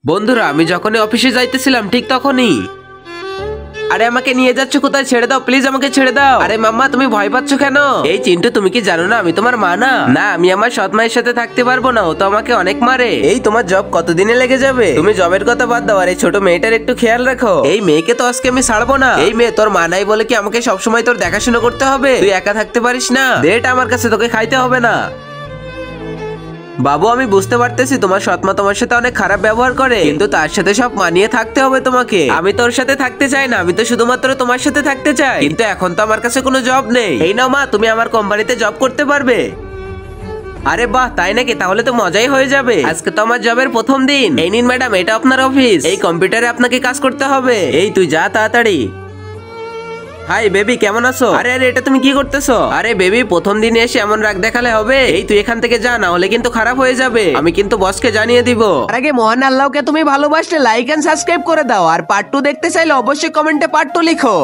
বন্ধুরা আমি যখনই অফিসে যাইতেছিলাম ঠিক তখনই আরে আমাকে নিয়ে যাচ্ছ কোথায়? ছেড়ে দাও প্লিজ, আমাকে ছেড়ে দাও। আরে মাম্মা তুমি ভয় পাচ্ছ কেন? এই চিন্টু তুমি কি জানো না আমি তোমার মা না? না আমি আমার সৎ মায়ের সাথে থাকতে পারবো না, ও তো আমাকে অনেক মারে। এই তোমার জব কতদিনে লেগে যাবে? তুমি জবের কথা বাদ দাও, আর এই ছোট মেয়েটার একটু খেয়াল রাখো। এই মেয়েকে তো আজকে আমি ছাড়বো না। এই মেয়ে তোর মা নাই বলে কি আমাকে সবসময় তোর দেখাশোনা করতে হবে? তুই একা থাকতে পারিস না? এটা আমার কাছে তোকে খাইতে হবে না। বাবু আমি বুঝতে পারতেছি তোমার সৎমা তোমার সাথে অনেক খারাপ ব্যবহার করে, কিন্তু তার সাথে সব মানিয়ে থাকতে হবে তোমাকে। আমি তোর সাথে থাকতে চাই না, আমি তো শুধুমাত্র তোমার সাথে থাকতে চাই, কিন্তু এখন তো আমার কাছে কোনো জব নেই। এই নাও মা, তুমি আমার কোম্পানিতে জব করতে পারবে। আরে বাহ তাই নাকি? তাহলে তো মজাই হয়ে যাবে। আজকে তো আমার জবের প্রথম দিন। এই নিন ম্যাডাম, এটা আপনার অফিস। এই কম্পিউটারে আপনাকে কাজ করতে হবে। এই তুই যা তাড়াতাড়ি। হাই বেবি, কেমন আছো? আরে আরে এটা তুমি কি করতেছো? আরে বেবি প্রথম দিনে এসে এমন রাগ দেখালে হবে? এই তুই এখান থেকে যা, না হলে কিন্তু খারাপ হয়ে যাবে। আমি কিন্তু বসকে জানিয়ে দিব। আর আগে মহান আল্লাহকে তুমি ভালোবাসলে লাইক এন্ড সাবস্ক্রাইব করে দাও, আর পার্ট 2 দেখতে চাইলে অবশ্যই কমেন্টে পার্ট 2 লিখো।